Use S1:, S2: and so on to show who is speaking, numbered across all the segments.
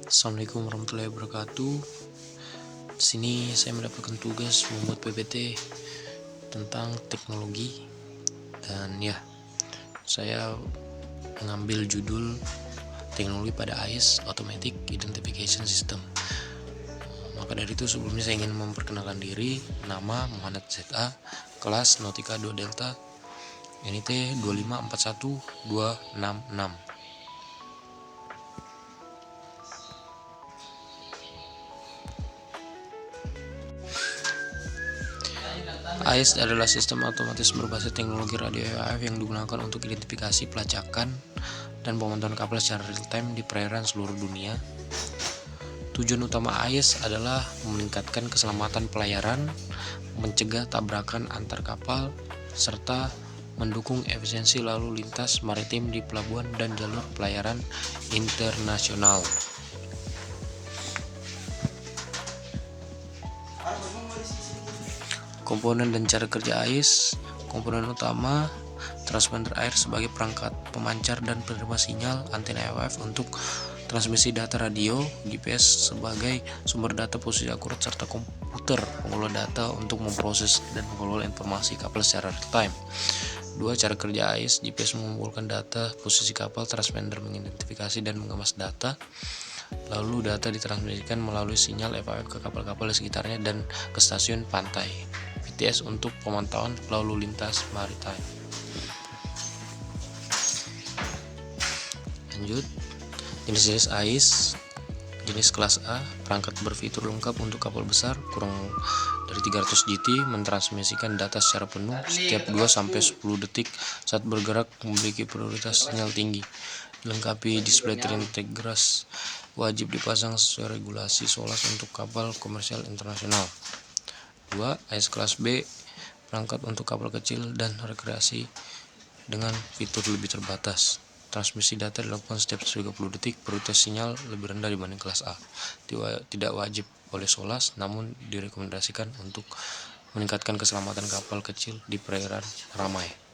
S1: Assalamualaikum warahmatullahi wabarakatuh. Di sini saya mendapatkan tugas membuat PPT tentang teknologi dan saya mengambil judul teknologi pada AIS Automatic Identification System. Maka dari itu sebelumnya saya ingin memperkenalkan diri. Nama Muhammad ZA, kelas Nautika 2 Delta, NIT 2541266. AIS adalah sistem otomatis berbasis teknologi radio AF yang digunakan untuk identifikasi, pelacakan, dan pemantauan kapal secara real-time di perairan seluruh dunia. Tujuan utama AIS adalah meningkatkan keselamatan pelayaran, mencegah tabrakan antar kapal, serta mendukung efisiensi lalu lintas maritim di pelabuhan dan jalur pelayaran internasional. Komponen dan cara kerja AIS. Komponen utama, transponder air sebagai perangkat pemancar dan penerima sinyal, antena AF untuk transmisi data radio, GPS sebagai sumber data posisi akurat, serta komputer pengelola data untuk memproses dan mengelola informasi kapal secara real time. 2. Cara kerja AIS. GPS mengumpulkan data posisi kapal, transponder mengidentifikasi dan mengemas data, lalu data ditransmisikan melalui sinyal FAF ke kapal-kapal di sekitarnya dan ke stasiun pantai. VTS untuk pemantauan lalu lintas maritime. Lanjut, jenis AIS. Jenis kelas A, perangkat berfitur lengkap untuk kapal besar kurang dari 300 GT, mentransmisikan data secara penuh setiap 2-10 detik saat bergerak, memiliki prioritas sinyal tinggi, dilengkapi display terintegrasi, wajib dipasang sesuai regulasi SOLAS untuk kapal komersial internasional. 2. AIS kelas B, perangkat untuk kapal kecil dan rekreasi dengan fitur lebih terbatas. Transmisi data dilakukan setiap 30 detik, prioritas sinyal lebih rendah dibanding kelas A. Tidak wajib oleh SOLAS, namun direkomendasikan untuk meningkatkan keselamatan kapal kecil di perairan ramai.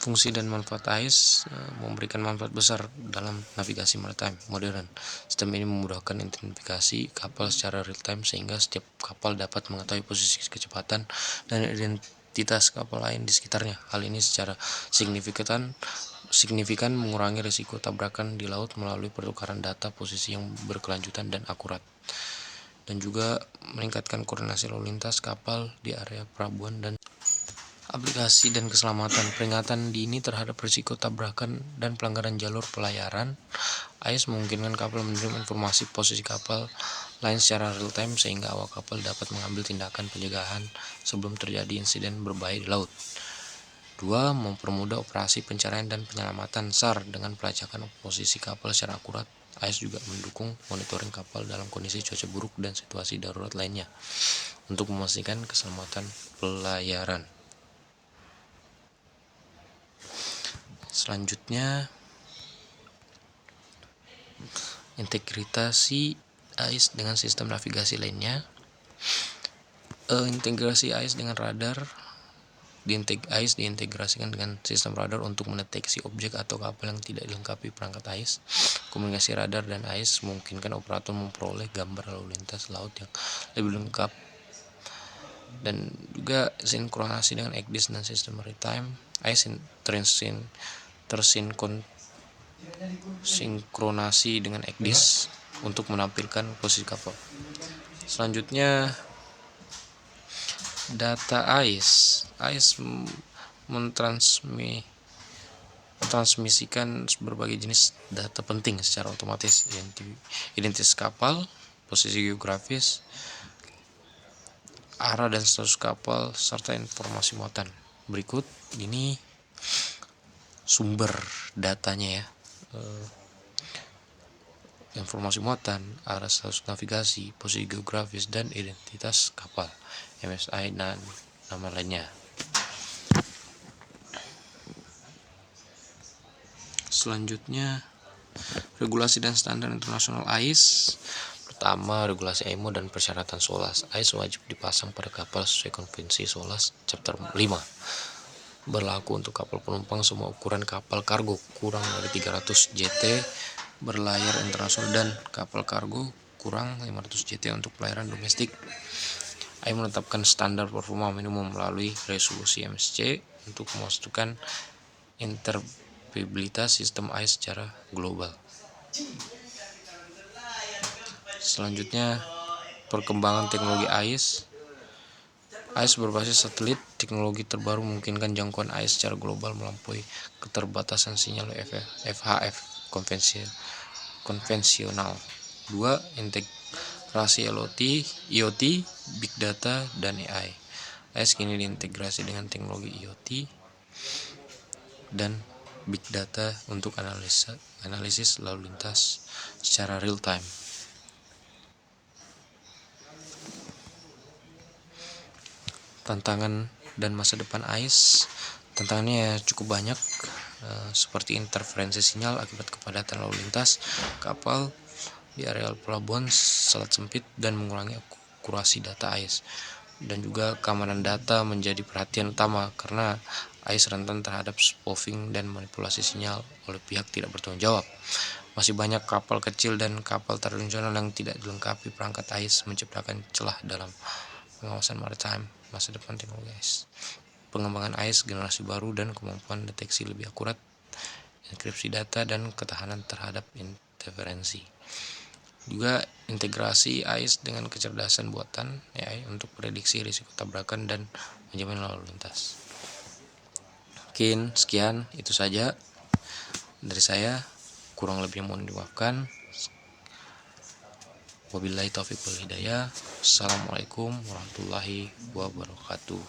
S1: Fungsi dan manfaat AIS memberikan manfaat besar dalam navigasi maritime modern. Sistem ini memudahkan identifikasi kapal secara real time sehingga setiap kapal dapat mengetahui posisi, kecepatan, dan identitas kapal lain di sekitarnya. Hal ini secara signifikan mengurangi risiko tabrakan di laut melalui pertukaran data posisi yang berkelanjutan dan akurat, dan juga meningkatkan koordinasi lalu lintas kapal di area pelabuhan dan aplikasi dan keselamatan. Peringatan dini terhadap risiko tabrakan dan pelanggaran jalur pelayaran. AIS memungkinkan kapal menerima informasi posisi kapal lain secara real time sehingga awak kapal dapat mengambil tindakan pencegahan sebelum terjadi insiden berbahaya di laut. 2. Mempermudah operasi pencarian dan penyelamatan SAR dengan pelacakan posisi kapal secara akurat. AIS juga mendukung monitoring kapal dalam kondisi cuaca buruk dan situasi darurat lainnya untuk memastikan keselamatan pelayaran. Selanjutnya, integrasi AIS dengan sistem navigasi lainnya. Integrasi AIS dengan radar. AIS diintegrasikan dengan sistem radar untuk mendeteksi objek atau kapal yang tidak dilengkapi perangkat AIS. Komunikasi radar dan AIS memungkinkan operator memperoleh gambar lalu lintas laut yang lebih lengkap, dan juga sinkronasi dengan ECDIS dan sistem maritime. AIS tersinkronasi dengan ECDIS untuk menampilkan posisi kapal. Selanjutnya, data AIS. AIS mentransmisikan berbagai jenis data penting secara otomatis: identitas kapal, posisi geografis, arah dan status kapal, serta informasi muatan. Berikut ini sumber datanya ya. Informasi muatan, arah, status navigasi, posisi geografis, dan identitas kapal, MSI, dan nama lainnya. Selanjutnya, regulasi dan standar internasional AIS. Pertama, regulasi IMO dan persyaratan SOLAS. AIS wajib dipasang pada kapal sesuai konvensi SOLAS Chapter 5. berlaku untuk kapal penumpang semua ukuran kapal kargo kurang dari 300 JT berlayar internasional dan kapal kargo kurang 500 JT untuk pelayaran domestik. AI menetapkan standar performa minimum melalui resolusi MSC untuk memastikan interoperabilitas sistem AI secara global. Selanjutnya, perkembangan teknologi AIS. AIS berbasis satelit. Teknologi terbaru memungkinkan jangkauan AIS secara global melampaui keterbatasan sinyal VHF konvensional. 2. Integrasi IoT, Big Data, dan AI. AIS kini diintegrasi dengan teknologi IoT dan Big Data untuk analisis lalu lintas secara real time. Tantangan dan masa depan AIS. Tantangannya cukup banyak, seperti interferensi sinyal akibat kepadatan lalu lintas kapal di areal pelabuhan, selat sempit, dan mengurangi akurasi data AIS. Dan juga keamanan data menjadi perhatian utama karena AIS rentan terhadap spoofing dan manipulasi sinyal oleh pihak tidak bertanggung jawab. Masih banyak kapal kecil dan kapal tradisional yang tidak dilengkapi perangkat AIS menciptakan celah dalam pengawasan maritime. Masa depan teknologi AIS. Pengembangan AIS generasi baru dan kemampuan deteksi lebih akurat, enkripsi data, dan ketahanan terhadap interferensi. Juga integrasi AIS dengan kecerdasan buatan AI untuk prediksi risiko tabrakan dan menjamin lalu lintas. Mungkin sekian itu saja dari saya, kurang lebih mohon dimaafkan. Wabillahi taufiq wal hidayah. Assalamualaikum warahmatullahi wabarakatuh.